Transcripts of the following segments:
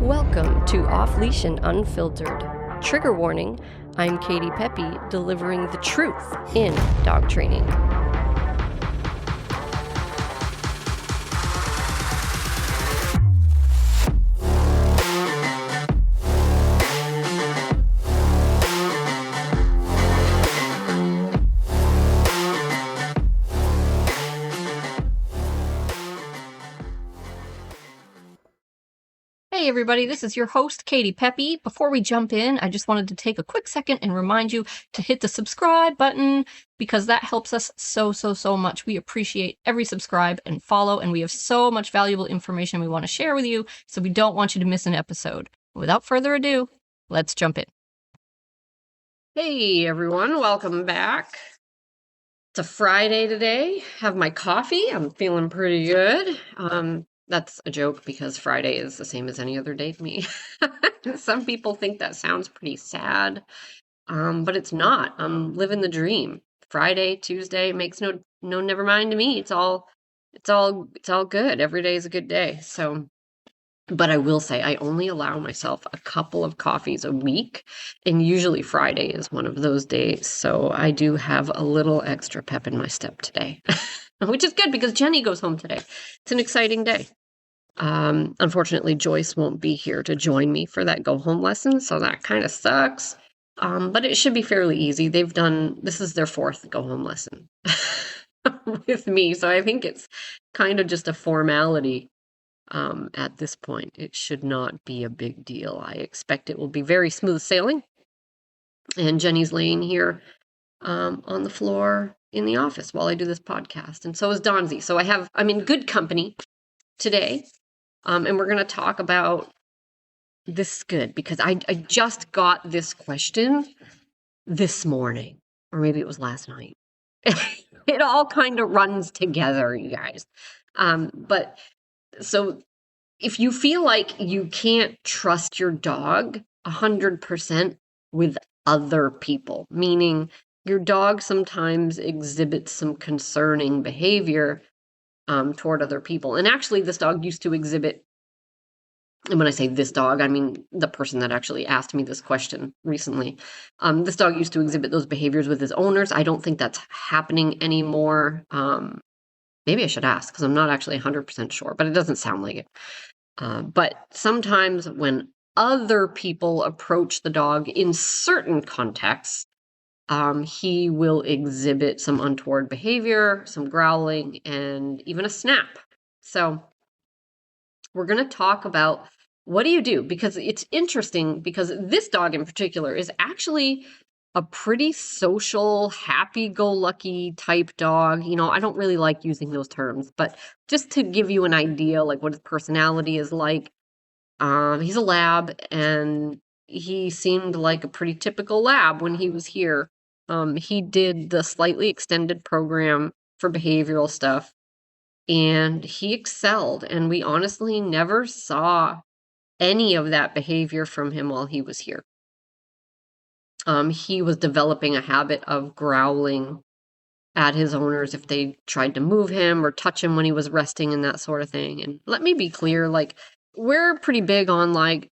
Welcome to Off Leash and Unfiltered. Trigger warning, I'm Katie Pepe, delivering the truth in dog training. Hey everybody, this is your host, Katie Pepe. Before we jump in, I just wanted to take a quick second and remind you to hit the subscribe button because that helps us so much. We appreciate every subscribe and follow, and we have so much valuable information we want to share with you, so we don't want you to miss an episode. Without further ado, let's jump in. Hey everyone, welcome back. It's a Friday today. Have my coffee. I'm feeling pretty good. That's a joke because Friday is the same as any other day to me. Some people think that sounds pretty sad, but it's not. I'm living the dream. Friday, Tuesday makes no never mind to me. It's all good. Every day is a good day. So, but I will say I only allow myself a couple of coffees a week, and usually Friday is one of those days. So I do have a little extra pep in my step today. Which is good because Jenny goes home today. It's an exciting day. Unfortunately, Joyce won't be here to join me for that go home lesson, so that kind of sucks. But it should be fairly easy. This is their fourth go home lesson with me, so I think it's kind of just a formality at this point. It should not be a big deal. I expect it will be very smooth sailing. And Jenny's laying here on the floor in the office while I do this podcast, and so is Donzie. So I'm in good company today, and we're going to talk about this. Good, because I just got this question this morning, or maybe it was last night. It all kind of runs together, you guys. But so if you feel like you can't trust your dog 100% with other people, meaning your dog sometimes exhibits some concerning behavior toward other people. And actually, this dog used to exhibit, and when I say this dog, I mean the person that actually asked me this question recently. This dog used to exhibit those behaviors with his owners. I don't think that's happening anymore. Maybe I should ask because I'm not actually 100% sure, but it doesn't sound like it. But sometimes when other people approach the dog in certain contexts, he will exhibit some untoward behavior, some growling, and even a snap. So we're going to talk about what do you do? Because it's interesting because this dog in particular is actually a pretty social, happy-go-lucky type dog. You know, I don't really like using those terms, but just to give you an idea, like what his personality is like, he's a lab, and he seemed like a pretty typical lab when he was here. He did the slightly extended program for behavioral stuff, and he excelled, and we honestly never saw any of that behavior from him while he was here. He was developing a habit of growling at his owners if they tried to move him or touch him when he was resting and that sort of thing. And let me be clear, like, we're pretty big on, like,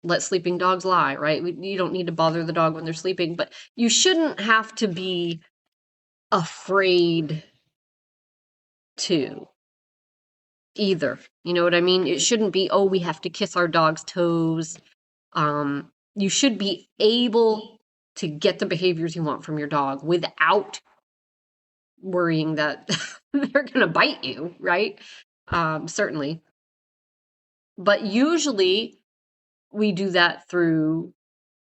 let sleeping dogs lie, right? You don't need to bother the dog when they're sleeping, but you shouldn't have to be afraid to either. You know what I mean? It shouldn't be, oh, we have to kiss our dog's toes. You should be able to get the behaviors you want from your dog without worrying that they're going to bite you, right? Certainly. But usually we do that through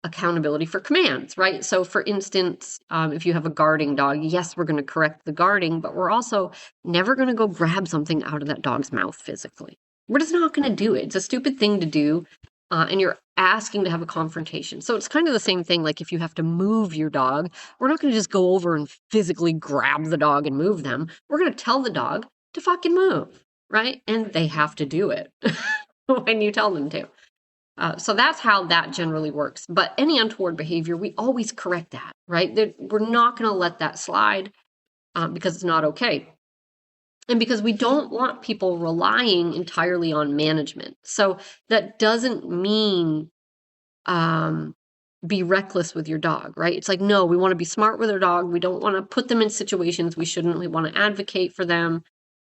accountability for commands, right? So for instance, if you have a guarding dog, yes, we're going to correct the guarding, but we're also never going to go grab something out of that dog's mouth physically. We're just not going to do it. It's a stupid thing to do. And you're asking to have a confrontation. So it's kind of the same thing, like if you have to move your dog, we're not going to just go over and physically grab the dog and move them. We're going to tell the dog to fucking move, right? And they have to do it when you tell them to. So that's how that generally works. But any untoward behavior, we always correct that, right? We're not going to let that slide because it's not okay. And because we don't want people relying entirely on management. So that doesn't mean be reckless with your dog, right? It's like, no, we want to be smart with our dog. We don't want to put them in situations we shouldn't. We want to advocate for them,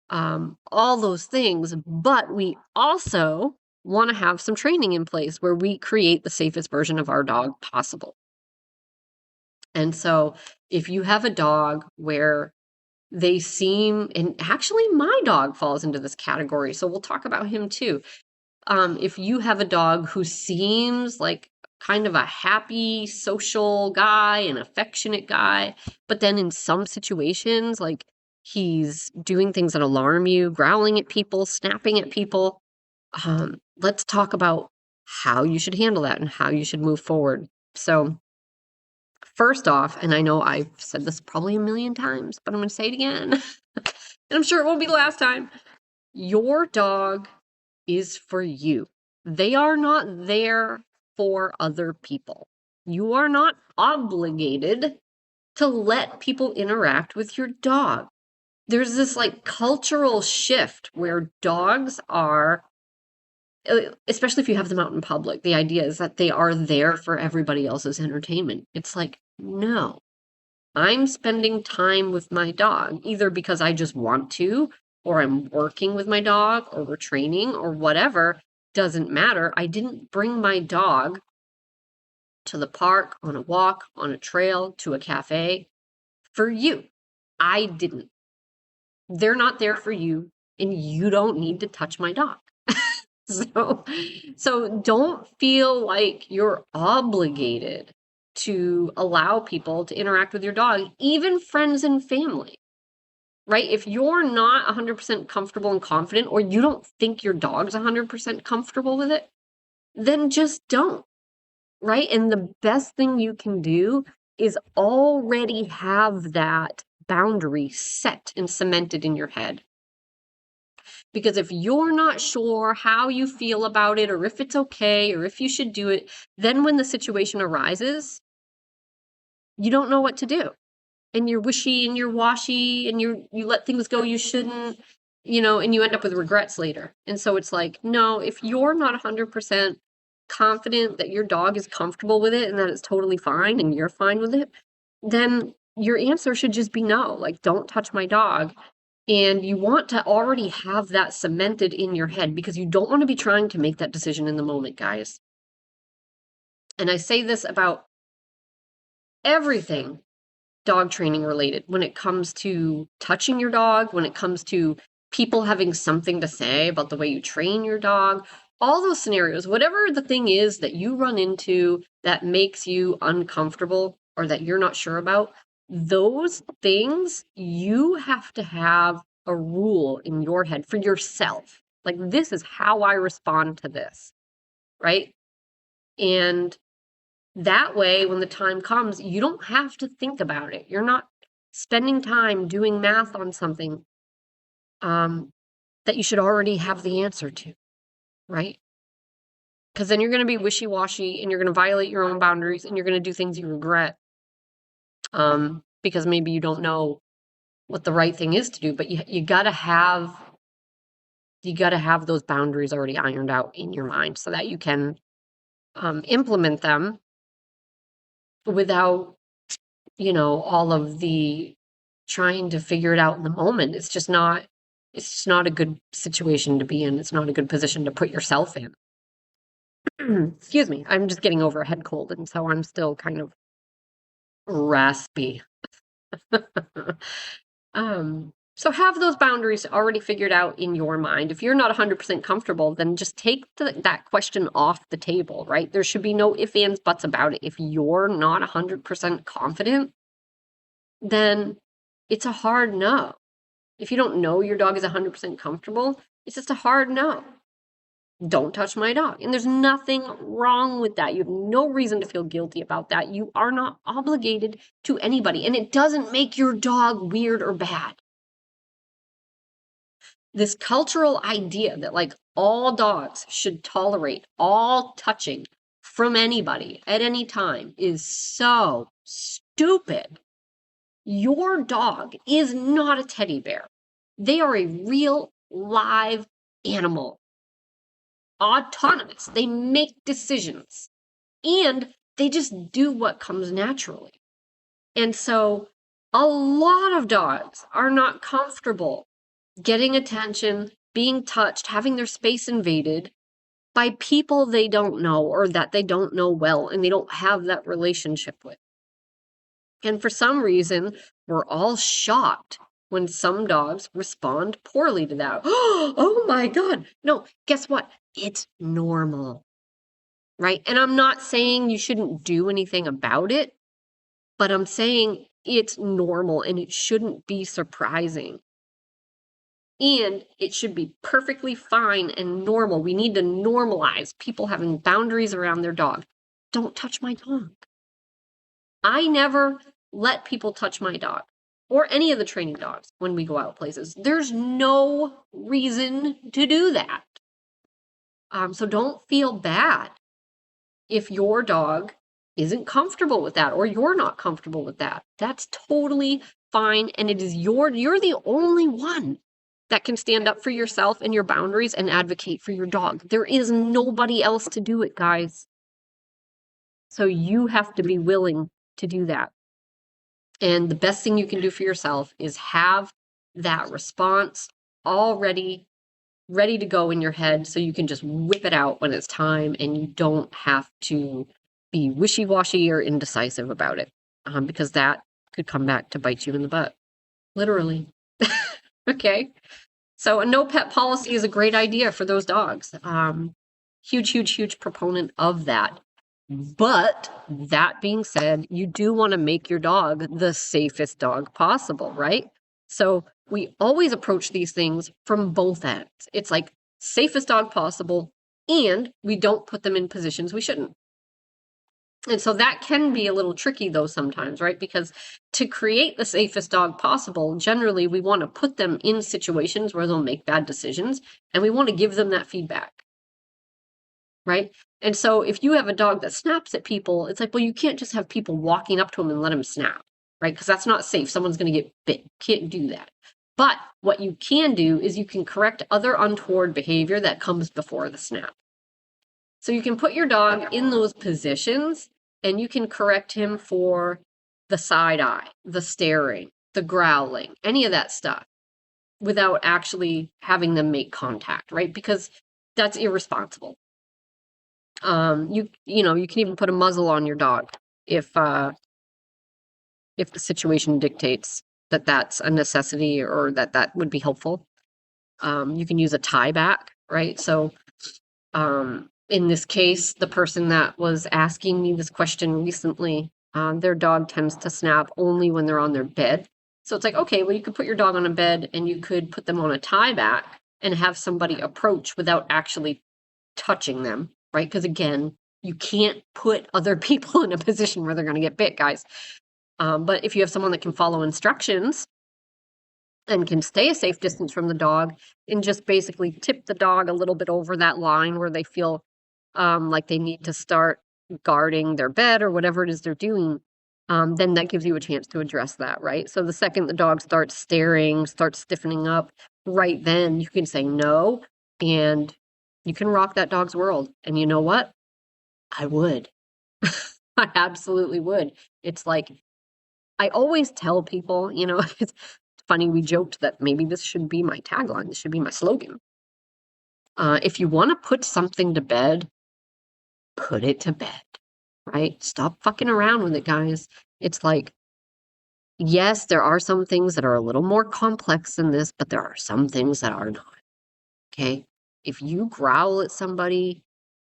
all those things. But we also want to have some training in place where we create the safest version of our dog possible. And so if you have a dog where they seem, and actually my dog falls into this category, so we'll talk about him too. If you have a dog who seems like kind of a happy, social guy, an affectionate guy, but then in some situations, like he's doing things that alarm you, growling at people, snapping at people, let's talk about how you should handle that and how you should move forward. So, first off, and I know I've said this probably a million times, but I'm going to say it again, and I'm sure it won't be the last time. Your dog is for you. They are not there for other people. You are not obligated to let people interact with your dog. There's this like cultural shift where dogs are, especially if you have them out in public, the idea is that they are there for everybody else's entertainment. It's like, no, I'm spending time with my dog, either because I just want to, or I'm working with my dog, or we're training, or whatever. Doesn't matter. I didn't bring my dog to the park, on a walk, on a trail, to a cafe for you. I didn't. They're not there for you, and you don't need to touch my dog. So don't feel like you're obligated to allow people to interact with your dog, even friends and family, right? If you're not 100% comfortable and confident, or you don't think your dog's 100% comfortable with it, then just don't, right? And the best thing you can do is already have that boundary set and cemented in your head. Because if you're not sure how you feel about it, or if it's okay, or if you should do it, then when the situation arises, you don't know what to do. And you're wishy and you're washy and you let things go you shouldn't, and you end up with regrets later. And so it's like, no, if you're not 100% confident that your dog is comfortable with it and that it's totally fine and you're fine with it, then your answer should just be no, like, don't touch my dog. And you want to already have that cemented in your head because you don't want to be trying to make that decision in the moment, guys. And I say this about everything dog training related, when it comes to touching your dog, when it comes to people having something to say about the way you train your dog, all those scenarios, whatever the thing is that you run into that makes you uncomfortable or that you're not sure about, those things, you have to have a rule in your head for yourself. Like, this is how I respond to this, right? And that way, when the time comes, you don't have to think about it. You're not spending time doing math on something that you should already have the answer to, right? Because then you're going to be wishy-washy and you're going to violate your own boundaries and you're going to do things you regret because maybe you don't know what the right thing is to do. But you got to have those boundaries already ironed out in your mind so that you can implement them without, all of the trying to figure it out in the moment. It's just not a good situation to be in. It's not a good position to put yourself in. Excuse me. I'm just getting over a head cold, and so I'm still kind of raspy. So have those boundaries already figured out in your mind. If you're not 100% comfortable, then just take that question off the table, right? There should be no ifs, ands, buts about it. If you're not 100% confident, then it's a hard no. If you don't know your dog is 100% comfortable, it's just a hard no. Don't touch my dog. And there's nothing wrong with that. You have no reason to feel guilty about that. You are not obligated to anybody, and it doesn't make your dog weird or bad. This cultural idea that like all dogs should tolerate all touching from anybody at any time is so stupid. Your dog is not a teddy bear. They are a real live animal, autonomous. They make decisions and they just do what comes naturally. And so a lot of dogs are not comfortable getting attention, being touched, having their space invaded by people they don't know or that they don't know well and they don't have that relationship with. And for some reason, we're all shocked when some dogs respond poorly to that. Oh my God. No, guess what? It's normal, right? And I'm not saying you shouldn't do anything about it, but I'm saying it's normal and it shouldn't be surprising. And it should be perfectly fine and normal. We need to normalize people having boundaries around their dog. Don't touch my dog. I never let people touch my dog or any of the training dogs when we go out places. There's no reason to do that. So don't feel bad if your dog isn't comfortable with that or you're not comfortable with that. That's totally fine. And it is you're the only one that can stand up for yourself and your boundaries and advocate for your dog. There is nobody else to do it, guys. So you have to be willing to do that. And the best thing you can do for yourself is have that response already ready to go in your head so you can just whip it out when it's time and you don't have to be wishy-washy or indecisive about it, because that could come back to bite you in the butt, literally. Okay, so a no pet policy is a great idea for those dogs. Huge proponent of that. But that being said, you do want to make your dog the safest dog possible, right? So we always approach these things from both ends. It's like safest dog possible, and we don't put them in positions we shouldn't. And so that can be a little tricky though sometimes, right? Because to create the safest dog possible, generally we want to put them in situations where they'll make bad decisions, and we want to give them that feedback, right? And so if you have a dog that snaps at people, it's like, well, you can't just have people walking up to him and let him snap, right? Because that's not safe. Someone's going to get bit. You can't do that. But what you can do is you can correct other untoward behavior that comes before the snap. So you can put your dog in those positions and you can correct him for the side eye, the staring, the growling, any of that stuff without actually having them make contact, right? Because that's irresponsible. You can even put a muzzle on your dog if the situation dictates that that's a necessity or that would be helpful. You can use a tie back, right? So in this case, the person that was asking me this question recently, their dog tends to snap only when they're on their bed. So it's like, okay, well, you could put your dog on a bed and you could put them on a tie back and have somebody approach without actually touching them, right? Because again, you can't put other people in a position where they're going to get bit, guys. But if you have someone that can follow instructions and can stay a safe distance from the dog and just basically tip the dog a little bit over that line where they feel like they need to start guarding their bed or whatever it is they're doing, then that gives you a chance to address that, right? So the second the dog starts staring, starts stiffening up, right then you can say no, and you can rock that dog's world. And you know what? I would. I absolutely would. It's like, I always tell people, it's funny, we joked that maybe this should be my tagline, this should be my slogan. If you want to put something to bed, put it to bed, right? Stop fucking around with it, guys. It's like, yes, there are some things that are a little more complex than this, but there are some things that are not, okay? If you growl at somebody,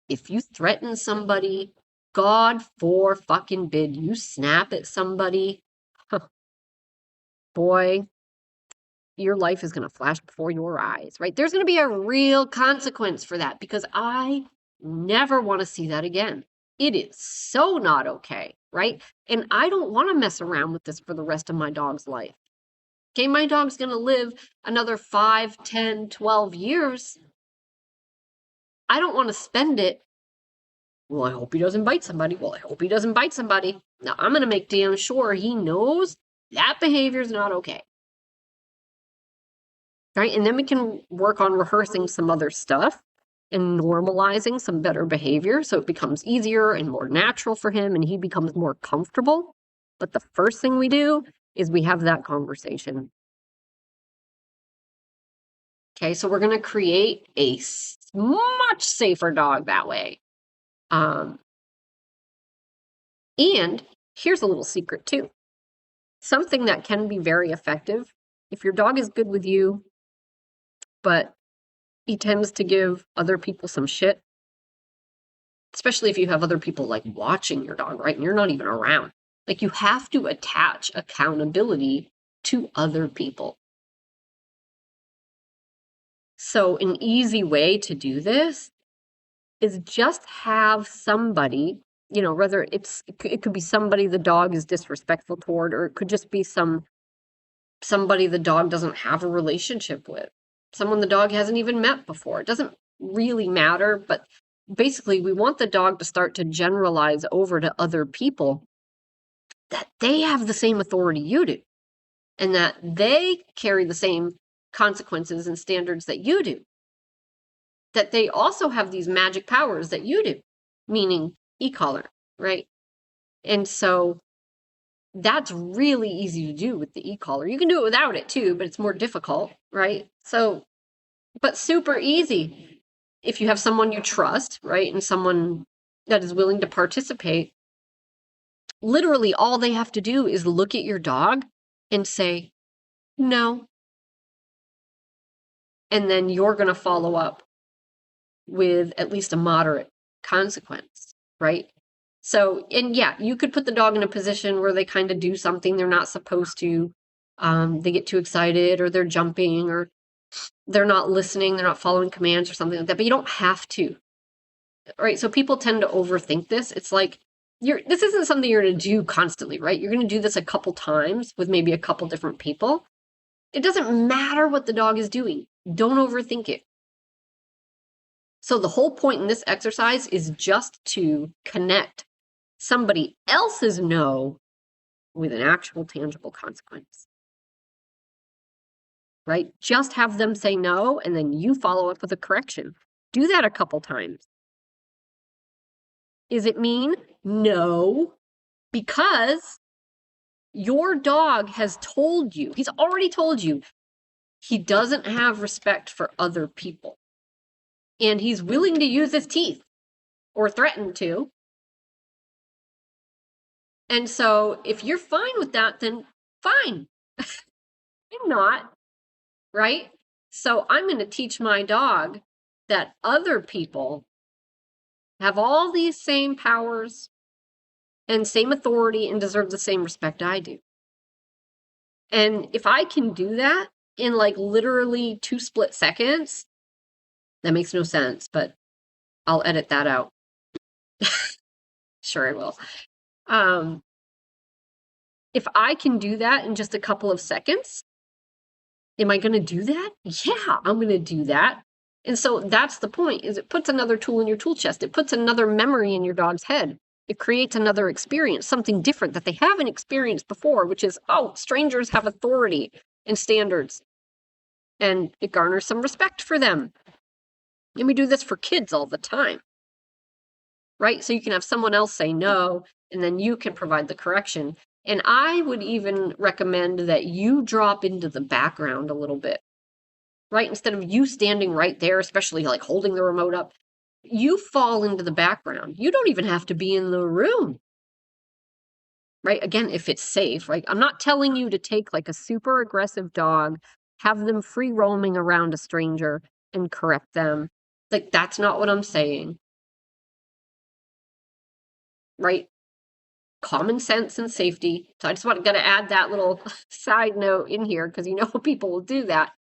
if you threaten somebody, God for fucking bid, you snap at somebody, boy, your life is going to flash before your eyes, right? There's going to be a real consequence for that because I never want to see that again. It is so not okay, right? And I don't want to mess around with this for the rest of my dog's life. Okay, my dog's going to live another 5, 10, 12 years. I don't want to spend it. Well, I hope he doesn't bite somebody. Well, I hope he doesn't bite somebody. Now, I'm going to make damn sure he knows that behavior is not okay. right? And then we can work on rehearsing some other stuff and normalizing some better behavior so it becomes easier and more natural for him and he becomes more comfortable. But the first thing we do is we have that conversation. Okay, so we're going to create a much safer dog that way. And here's a little secret too. Something that can be very effective. If your dog is good with you, but he tends to give other people some shit, especially if you have other people like watching your dog, right? And you're not even around. Like you have to attach accountability to other people. So an easy way to do this is just have somebody, you know, whether it could be somebody the dog is disrespectful toward, or it could just be somebody the dog doesn't have a relationship with, someone the dog hasn't even met before. It doesn't really matter, but basically we want the dog to start to generalize over to other people that they have the same authority you do and that they carry the same consequences and standards that you do, that they also have these magic powers that you do, meaning e-collar, right? And so that's really easy to do with the e-collar. You can do it without it too, but it's more difficult, right? So, but super easy if you have someone you trust, right? And someone that is willing to participate. Literally all they have to do is look at your dog and say, no. And then you're going to follow up with at least a moderate consequence, right? So, and yeah, you could put the dog in a position where they kind of do something they're not supposed to. They get too excited or they're jumping or they're not listening, they're not following commands or something like that, but you don't have to, right? So people tend to overthink this. It's like, this isn't something you're going to do constantly, right? You're going to do this a couple times with maybe a couple different people. It doesn't matter what the dog is doing. Don't overthink it. So the whole point in this exercise is just to connect somebody else's no with an actual tangible consequence, right? Just have them say no, and then you follow up with a correction. Do that a couple times. Is it mean? No, because your dog has told you, he's already told you, he doesn't have respect for other people. And he's willing to use his teeth or threaten to. And so if you're fine with that, then fine. I'm not, right? So I'm going to teach my dog that other people have all these same powers and same authority and deserve the same respect I do. And if I can do that in like literally 2 split seconds, that makes no sense, but I'll edit that out. Sure I will. If I can do that in just a couple of seconds, am I going to do that? Yeah, I'm going to do that. And so that's the point, is it puts another tool in your tool chest. It puts another memory in your dog's head. It creates another experience, something different that they haven't experienced before, which is, oh, strangers have authority and standards. And it garners some respect for them. And we do this for kids all the time, right? So you can have someone else say no, and then you can provide the correction. And I would even recommend that you drop into the background a little bit, right? Instead of you standing right there, especially like holding the remote up, you fall into the background. You don't even have to be in the room, right? Again, if it's safe, right? I'm not telling you to take like a super aggressive dog, have them free roaming around a stranger and correct them. Like, that's not what I'm saying, right? Common sense and safety. So I just got to add that little side note in here because you know people will do that.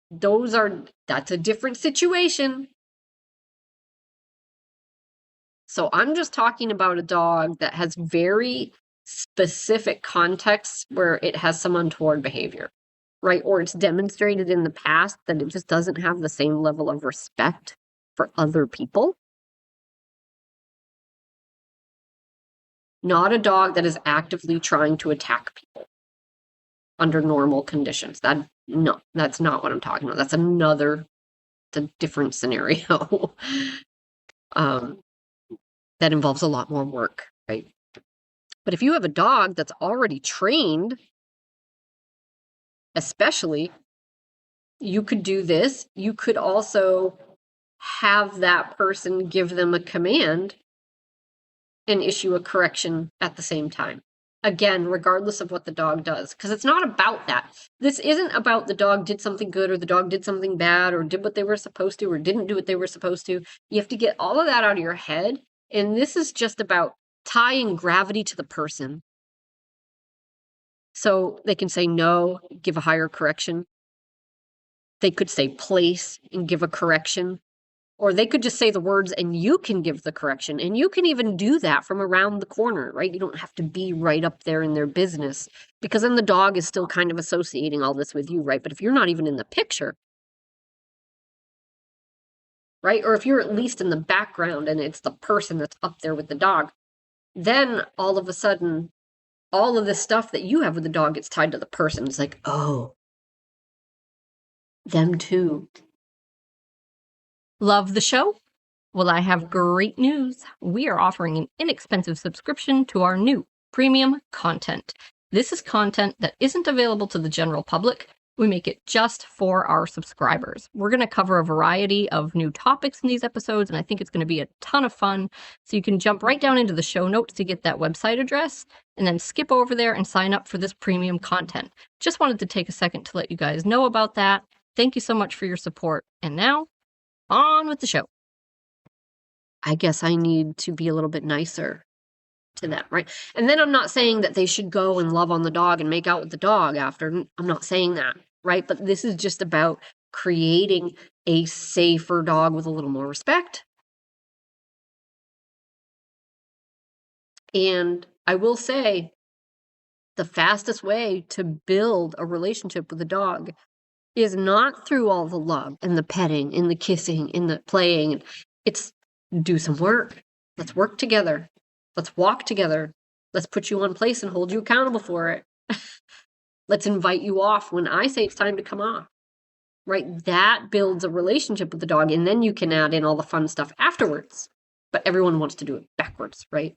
That's a different situation. So I'm just talking about a dog that has very specific contexts where it has some untoward behavior, right? Or it's demonstrated in the past that it just doesn't have the same level of respect for other people. Not a dog that is actively trying to attack people. under normal conditions. No, that's not what I'm talking about. That's a different scenario. That involves a lot more work, right? But if you have a dog that's already trained, especially, you could do this. You could also have that person give them a command and issue a correction at the same time. Again, regardless of what the dog does, because it's not about that. This isn't about the dog did something good or the dog did something bad or did what they were supposed to or didn't do what they were supposed to. You have to get all of that out of your head. And this is just about tying gravity to the person. So they can say no, give a higher correction. They could say place and give a correction. Or they could just say the words and you can give the correction. And you can even do that from around the corner, right? You don't have to be right up there in their business, because then the dog is still kind of associating all this with you, right? But if you're not even in the picture, right? Or if you're at least in the background and it's the person that's up there with the dog, then all of a sudden, all of the stuff that you have with the dog gets tied to the person. It's like, oh, them too. Love the show? Well, I have great news. We are offering an inexpensive subscription to our new premium content. This is content that isn't available to the general public. We make it just for our subscribers. We're going to cover a variety of new topics in these episodes, and I think it's going to be a ton of fun. So you can jump right down into the show notes to get that website address, and then skip over there and sign up for this premium content. Just wanted to take a second to let you guys know about that. Thank you so much for your support. And now, on with the show. I guess I need to be a little bit nicer to them, right? And then I'm not saying that they should go and love on the dog and make out with the dog after. I'm not saying that, right? But this is just about creating a safer dog with a little more respect. And I will say, the fastest way to build a relationship with a dog is not through all the love and the petting and the kissing and the playing. It's do some work. Let's work together. Let's walk together. Let's put you on place and hold you accountable for it. Let's invite you off when I say it's time to come off, right? That builds a relationship with the dog, and then you can add in all the fun stuff afterwards. But everyone wants to do it backwards, right?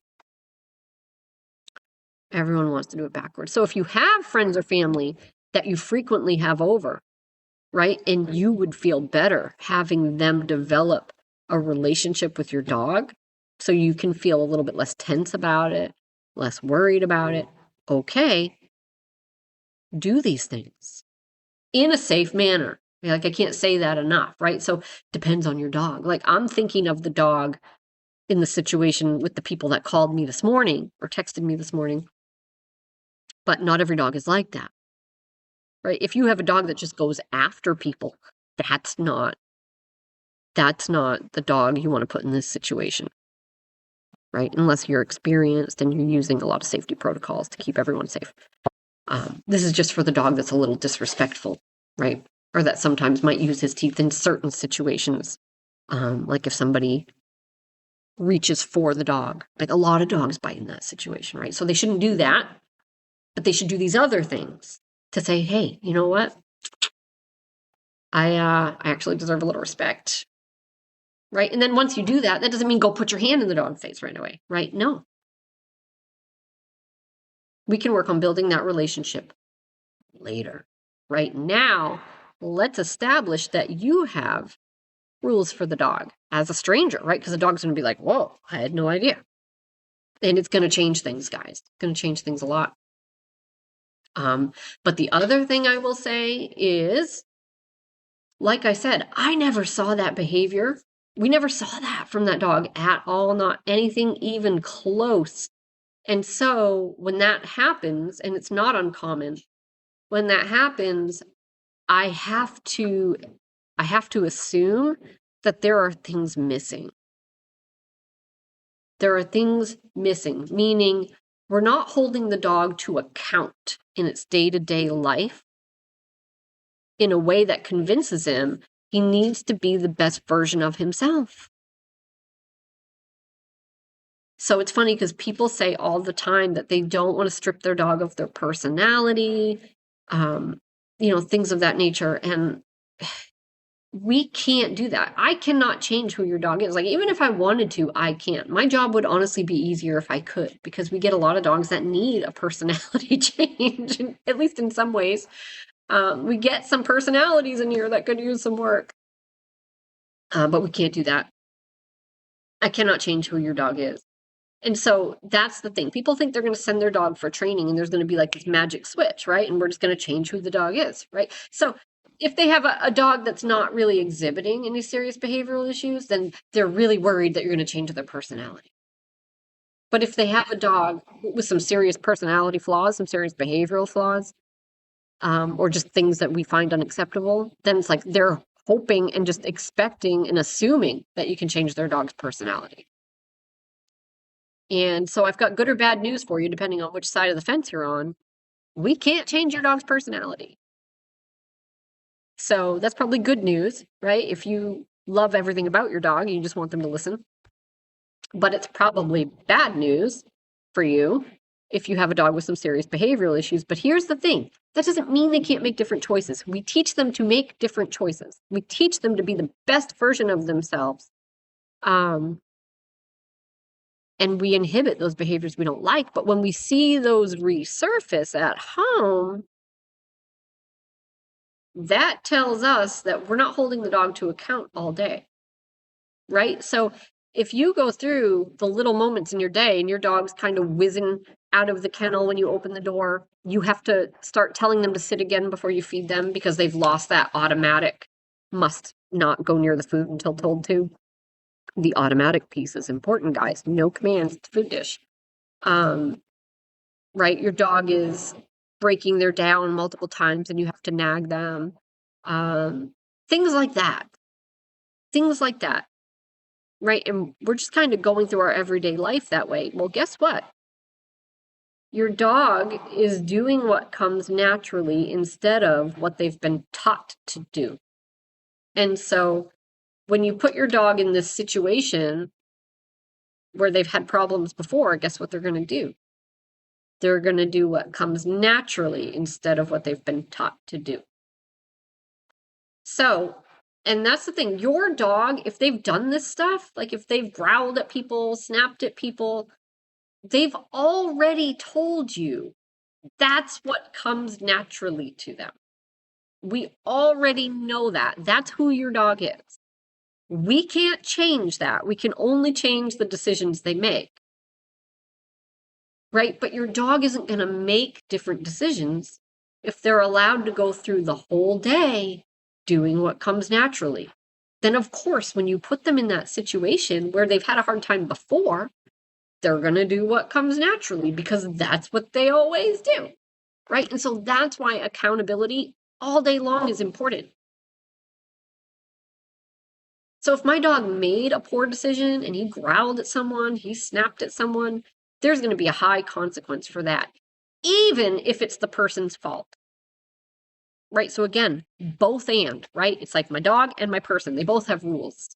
Everyone wants to do it backwards. So if you have friends or family that you frequently have over, right, and you would feel better having them develop a relationship with your dog so you can feel a little bit less tense about it, less worried about it, okay, do these things in a safe manner. Like, I can't say that enough, right? So depends on your dog. Like, I'm thinking of the dog in the situation with the people that called me this morning or texted me this morning, but not every dog is like that, right? If you have a dog that just goes after people, that's not the dog you want to put in this situation, right? Unless you're experienced and you're using a lot of safety protocols to keep everyone safe. This is just for the dog that's a little disrespectful, right? Or that sometimes might use his teeth in certain situations. Like if somebody reaches for the dog, like a lot of dogs bite in that situation, right? So they shouldn't do that, but they should do these other things to say, hey, you know what? I actually deserve a little respect. Right? And then once you do that, that doesn't mean go put your hand in the dog's face right away, right? No. We can work on building that relationship later. Right now, let's establish that you have rules for the dog as a stranger, right? Because the dog's going to be like, whoa, I had no idea. And it's going to change things, guys. It's going to change things a lot. But the other thing I will say is, like I said, I never saw that behavior. We never saw that from that dog at all, not anything even close. And so when that happens, and it's not uncommon, when that happens, I have to assume that there are things missing. There are things missing, meaning we're not holding the dog to account in its day-to-day life in a way that convinces him he needs to be the best version of himself. So it's funny because people say all the time that they don't want to strip their dog of their personality. things of that nature. And we can't do that. I cannot change who your dog is. Like, even if I wanted to, I can't. My job would honestly be easier if I could, because we get a lot of dogs that need a personality change, at least in some ways. We get some personalities in here that could use some work. But we can't do that. I cannot change who your dog is. And so that's the thing. People think they're going to send their dog for training and there's going to be like this magic switch, right? And we're just going to change who the dog is, right? So if they have a dog that's not really exhibiting any serious behavioral issues, then they're really worried that you're going to change their personality. But if they have a dog with some serious personality flaws, some serious behavioral flaws, or just things that we find unacceptable, then it's like they're hoping and just expecting and assuming that you can change their dog's personality. And so I've got good or bad news for you, depending on which side of the fence you're on. We can't change your dog's personality. So that's probably good news, right? If you love everything about your dog, you just want them to listen. But it's probably bad news for you if you have a dog with some serious behavioral issues. But here's the thing. That doesn't mean they can't make different choices. We teach them to make different choices. We teach them to be the best version of themselves. And we inhibit those behaviors we don't like. But when we see those resurface at home, that tells us that we're not holding the dog to account all day, right? So if you go through the little moments in your day and your dog's kind of whizzing out of the kennel when you open the door, you have to start telling them to sit again before you feed them because they've lost that automatic must not go near the food until told to. The automatic piece is important, guys. No commands, it's food dish. Right? Your dog is breaking their down multiple times and you have to nag them. Things like that. Things like that. Right? And we're just kind of going through our everyday life that way. Well, guess what? Your dog is doing what comes naturally instead of what they've been taught to do. And so when you put your dog in this situation where they've had problems before, guess what they're going to do? They're going to do what comes naturally instead of what they've been taught to do. So, and that's the thing, your dog, if they've done this stuff, like if they've growled at people, snapped at people, they've already told you that's what comes naturally to them. We already know that. That's who your dog is. We can't change that. We can only change the decisions they make. Right? But your dog isn't going to make different decisions if they're allowed to go through the whole day doing what comes naturally. Then, of course, when you put them in that situation where they've had a hard time before, they're going to do what comes naturally because that's what they always do. Right? And so that's why accountability all day long is important. So if my dog made a poor decision and he growled at someone, he snapped at someone, there's going to be a high consequence for that, even if it's the person's fault. Right? So again, both and, right? It's like my dog and my person. They both have rules.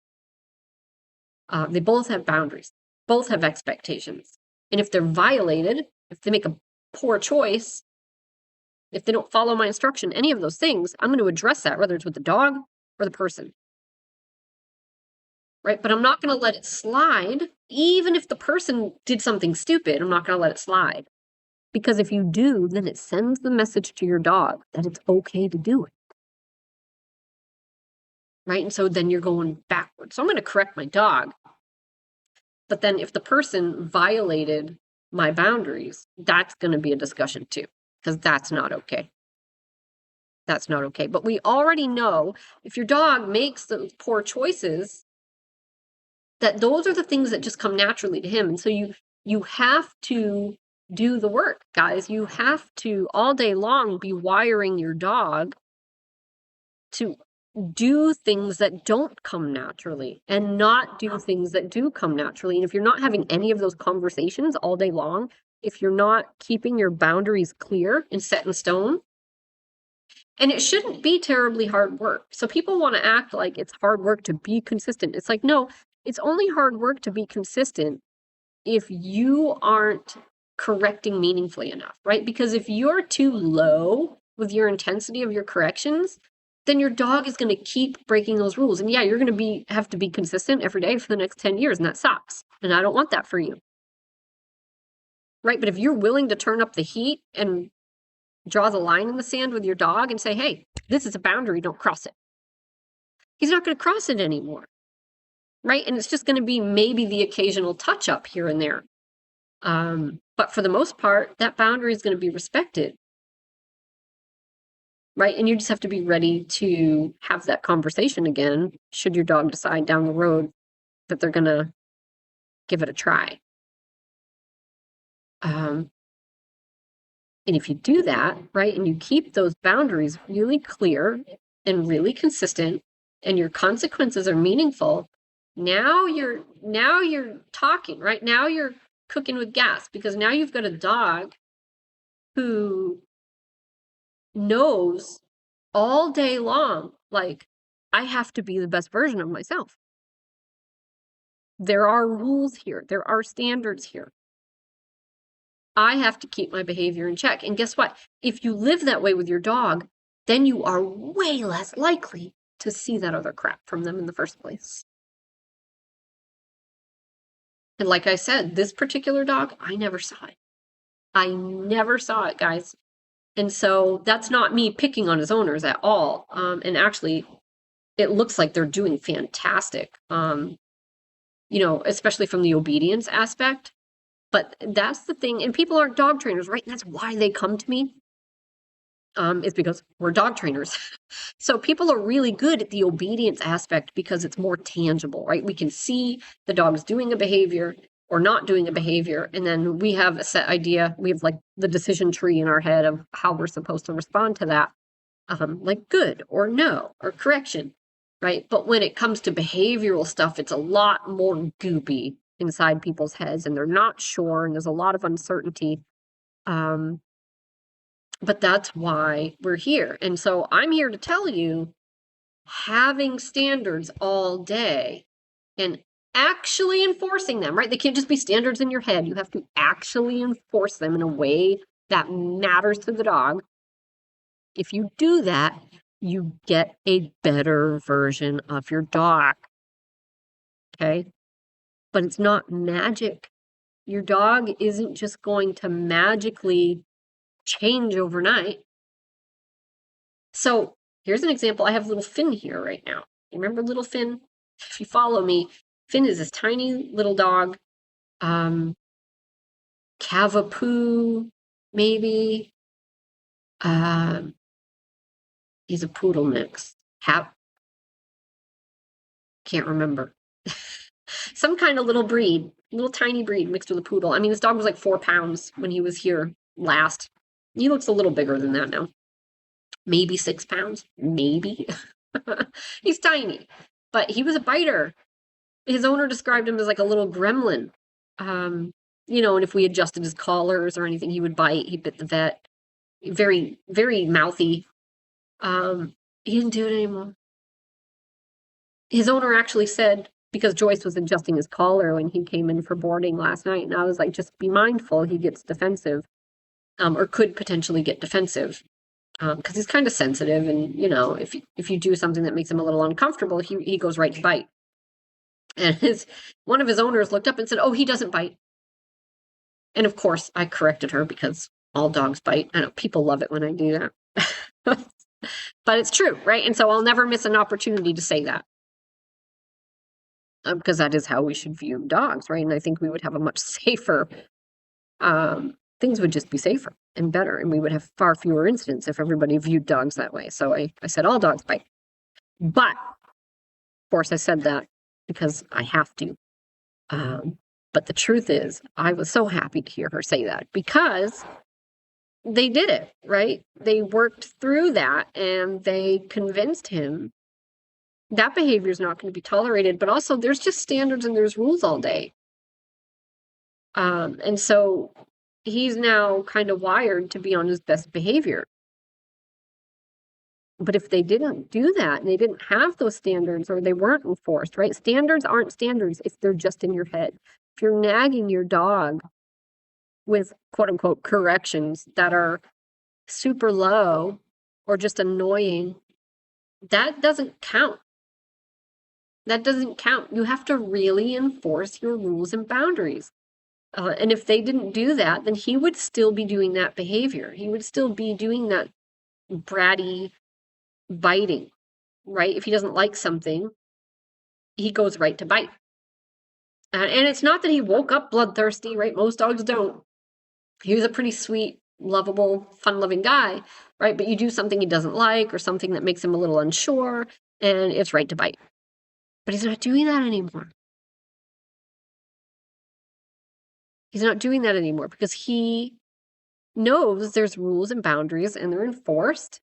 They both have boundaries. Both have expectations. And if they're violated, if they make a poor choice, if they don't follow my instruction, any of those things, I'm going to address that, whether it's with the dog or the person. Right? But I'm not going to let it slide. Even if the person did something stupid, I'm not going to let it slide. Because if you do, then it sends the message to your dog that it's okay to do it. Right? And so then you're going backwards. So I'm going to correct my dog. But then if the person violated my boundaries, that's going to be a discussion too. Because that's not okay. That's not okay. But we already know if your dog makes those poor choices, that those are the things that just come naturally to him. And so you have to do the work, guys. You have to all day long be wiring your dog to do things that don't come naturally and not do things that do come naturally. And if you're not having any of those conversations all day long, if you're not keeping your boundaries clear and set in stone, and it shouldn't be terribly hard work. So people want to act like it's hard work to be consistent. It's like, no, it's only hard work to be consistent if you aren't correcting meaningfully enough, right? Because if you're too low with your intensity of your corrections, then your dog is going to keep breaking those rules. And yeah, you're going to have to be consistent every day for the next 10 years, and that sucks. And I don't want that for you. Right? But if you're willing to turn up the heat and draw the line in the sand with your dog and say, hey, this is a boundary, don't cross it. He's not going to cross it anymore. Right? And it's just going to be maybe the occasional touch up here and there. But for the most part, that boundary is going to be respected. Right? And you just have to be ready to have that conversation again, should your dog decide down the road that they're going to give it a try. And if you do that, right, and you keep those boundaries really clear and really consistent, and your consequences are meaningful, now you're talking, right? Now you're cooking with gas, because now you've got a dog who knows all day long, like, I have to be the best version of myself. There are rules here. There are standards here. I have to keep my behavior in check. And guess what? If you live that way with your dog, then you are way less likely to see that other crap from them in the first place. And like I said, this particular dog, I never saw it. I never saw it, guys. And so that's not me picking on his owners at all. And actually, it looks like they're doing fantastic, especially from the obedience aspect. But that's the thing. And people aren't dog trainers, right? And that's why they come to me. Is because we're dog trainers. So people are really good at the obedience aspect because it's more tangible, right? We can see the dog's doing a behavior or not doing a behavior, and then we have a set idea. We have like the decision tree in our head of how we're supposed to respond to that, like good or no or correction, right? But when it comes to behavioral stuff, it's a lot more goopy inside people's heads, and they're not sure, and there's a lot of uncertainty. But that's why we're here. And so I'm here to tell you, having standards all day and actually enforcing them, right? They can't just be standards in your head. You have to actually enforce them in a way that matters to the dog. If you do that, you get a better version of your dog. Okay? But it's not magic. Your dog isn't just going to magically change overnight. So here's an example. I have little Finn here right now. You remember little Finn? If you follow me, Finn is this tiny little dog. Cavapoo, maybe. He's a poodle mix. Can't remember. Some kind of little breed, little tiny breed mixed with a poodle. I mean, this dog was like 4 pounds when he was here last. He looks a little bigger than that now. Maybe 6 pounds, maybe. He's tiny, but he was a biter. His owner described him as like a little gremlin. And if we adjusted his collars or anything, he would bite. He bit the vet. Very, very mouthy. He didn't do it anymore. His owner actually said, because Joyce was adjusting his collar when he came in for boarding last night, and I was like, just be mindful, he gets defensive, or could potentially get defensive, because he's kind of sensitive, and if you do something that makes him a little uncomfortable, he goes right to bite. And one of his owners looked up and said, "Oh, he doesn't bite." And of course, I corrected her because all dogs bite. I know people love it when I do that, but it's true, right? And so I'll never miss an opportunity to say that. Because that is how we should view dogs, right? And I think we would have a much safer, things would just be safer and better, and we would have far fewer incidents if everybody viewed dogs that way. So I said all dogs bite. But, of course, I said that because I have to. But the truth is, I was so happy to hear her say that because they did it, right? They worked through that, and they convinced him that behavior is not going to be tolerated, but also there's just standards and there's rules all day. And so he's now kind of wired to be on his best behavior. But if they didn't do that and they didn't have those standards or they weren't enforced, right? Standards aren't standards if they're just in your head. If you're nagging your dog with quote unquote corrections that are super low or just annoying, that doesn't count. That doesn't count. You have to really enforce your rules and boundaries. And if they didn't do that, then he would still be doing that behavior. He would still be doing that bratty biting, right? If he doesn't like something, he goes right to bite. And it's not that he woke up bloodthirsty, right? Most dogs don't. He was a pretty sweet, lovable, fun-loving guy, right? But you do something he doesn't like or something that makes him a little unsure, and it's right to bite. But he's not doing that anymore. He's not doing that anymore because he knows there's rules and boundaries and they're enforced.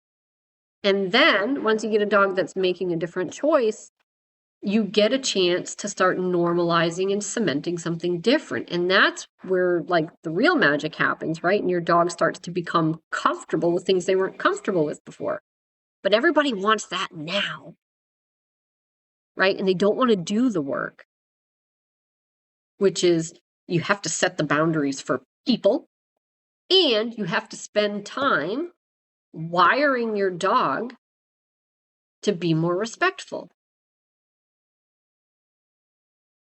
And then once you get a dog that's making a different choice, you get a chance to start normalizing and cementing something different. And that's where like the real magic happens, right? And your dog starts to become comfortable with things they weren't comfortable with before. But everybody wants that now, right? And they don't want to do the work, which is you have to set the boundaries for people and you have to spend time wiring your dog to be more respectful.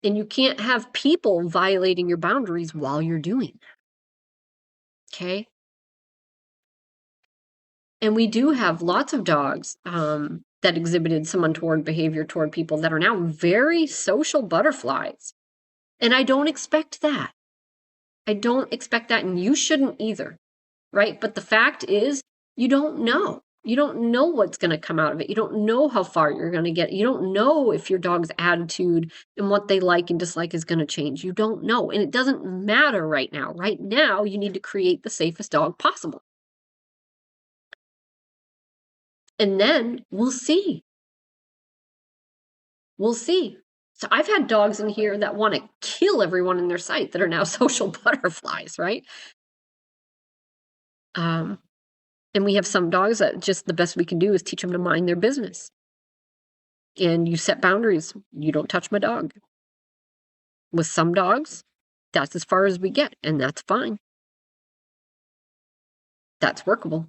And you can't have people violating your boundaries while you're doing that. Okay? And we do have lots of dogs that exhibited some untoward behavior toward people that are now very social butterflies. And I don't expect that. I don't expect that, and you shouldn't either, right? But the fact is, you don't know. You don't know what's going to come out of it. You don't know how far you're going to get. You don't know if your dog's attitude and what they like and dislike is going to change. You don't know. And it doesn't matter right now. Right now, you need to create the safest dog possible. And then we'll see. We'll see. So I've had dogs in here that want to kill everyone in their sight that are now social butterflies, right? And we have some dogs that just the best we can do is teach them to mind their business. And you set boundaries. You don't touch my dog. With some dogs, that's as far as we get, and that's fine. That's workable.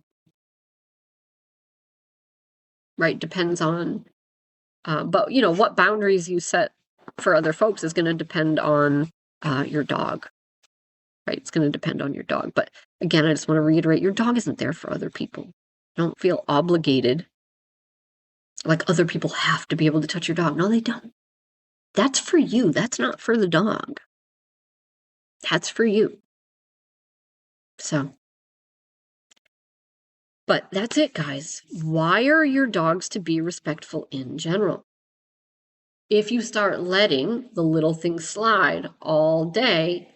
Right? Depends on, but you know, what boundaries you set for other folks is going to depend on your dog. Right? It's going to depend on your dog. But again, I just want to reiterate, your dog isn't there for other people. Don't feel obligated. Like other people have to be able to touch your dog. No, they don't. That's for you. That's not for the dog. That's for you. So, but that's it, guys. Wire your dogs to be respectful in general. If you start letting the little things slide all day,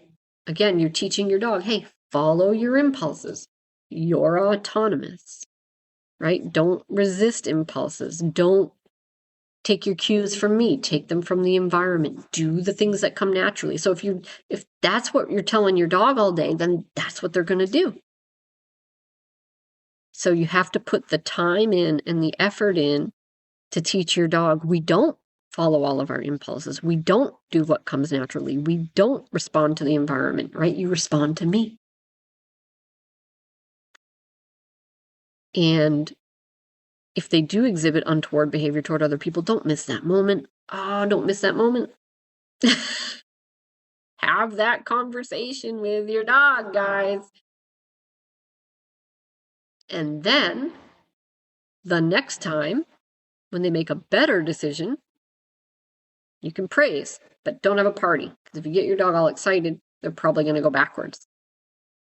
again, you're teaching your dog, hey, follow your impulses. You're autonomous, right? Don't resist impulses. Don't take your cues from me. Take them from the environment. Do the things that come naturally. So if that's what you're telling your dog all day, then that's what they're going to do. So you have to put the time in and the effort in to teach your dog, we don't follow all of our impulses. We don't do what comes naturally. We don't respond to the environment, right? You respond to me. And if they do exhibit untoward behavior toward other people, don't miss that moment. Don't miss that moment. Have that conversation with your dog, guys. And then the next time when they make a better decision, you can praise, but don't have a party. Because if you get your dog all excited, they're probably going to go backwards.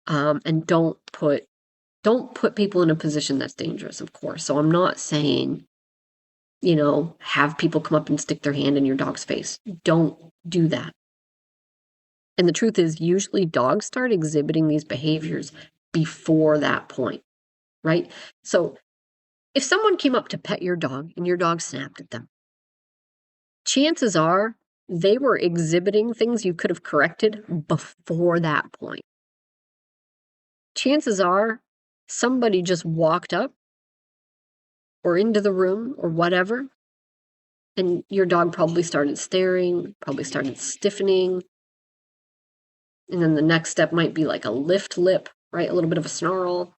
And don't put people in a position that's dangerous, of course. So I'm not saying, have people come up and stick their hand in your dog's face. Don't do that. And the truth is, usually dogs start exhibiting these behaviors before that point, right? So if someone came up to pet your dog and your dog snapped at them, chances are they were exhibiting things you could have corrected before that point. Chances are somebody just walked up or into the room or whatever, and your dog probably started staring, probably started stiffening. And then the next step might be like a lift lip, right? A little bit of a snarl.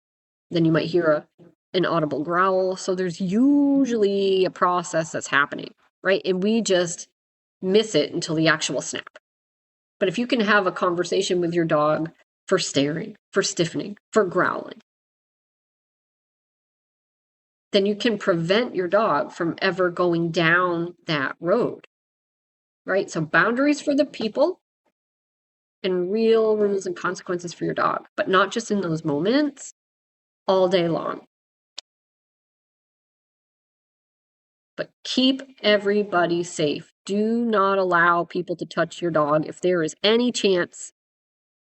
Then you might hear an audible growl. So there's usually a process that's happening, right? And we just miss it until the actual snap. But if you can have a conversation with your dog for staring, for stiffening, for growling, then you can prevent your dog from ever going down that road, right? So boundaries for the people and real rules and consequences for your dog, but not just in those moments, all day long. But keep everybody safe. Do not allow people to touch your dog. If there is any chance,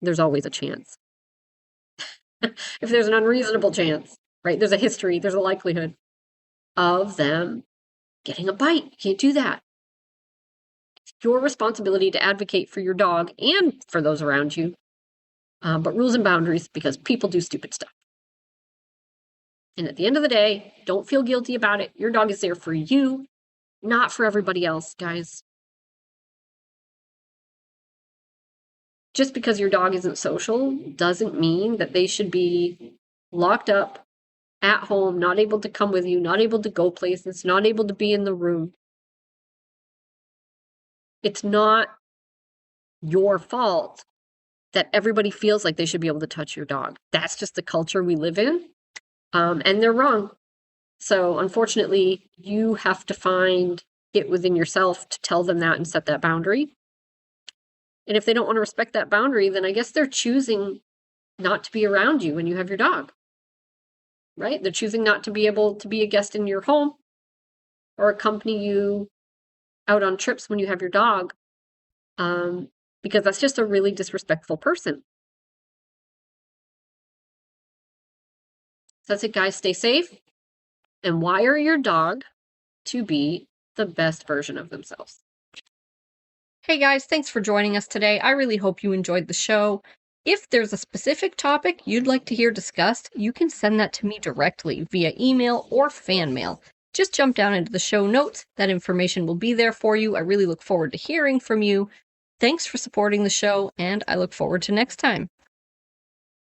there's always a chance. If there's an unreasonable chance, right? There's a history, there's a likelihood of them getting a bite. You can't do that. It's your responsibility to advocate for your dog and for those around you. But rules and boundaries, because people do stupid stuff. And at the end of the day, don't feel guilty about it. Your dog is there for you, not for everybody else, guys. Just because your dog isn't social doesn't mean that they should be locked up at home, not able to come with you, not able to go places, not able to be in the room. It's not your fault that everybody feels like they should be able to touch your dog. That's just the culture we live in. And they're wrong. So unfortunately, you have to find it within yourself to tell them that and set that boundary. And if they don't want to respect that boundary, then I guess they're choosing not to be around you when you have your dog, right? They're choosing not to be able to be a guest in your home or accompany you out on trips when you have your dog, because that's just a really disrespectful person. So that's it, guys. Stay safe and wire your dog to be the best version of themselves. Hey guys, thanks for joining us today. I really hope you enjoyed the show. If there's a specific topic you'd like to hear discussed, you can send that to me directly via email or fan mail. Just jump down into the show notes. That information will be there for you. I really look forward to hearing from you. Thanks for supporting the show, and I look forward to next time.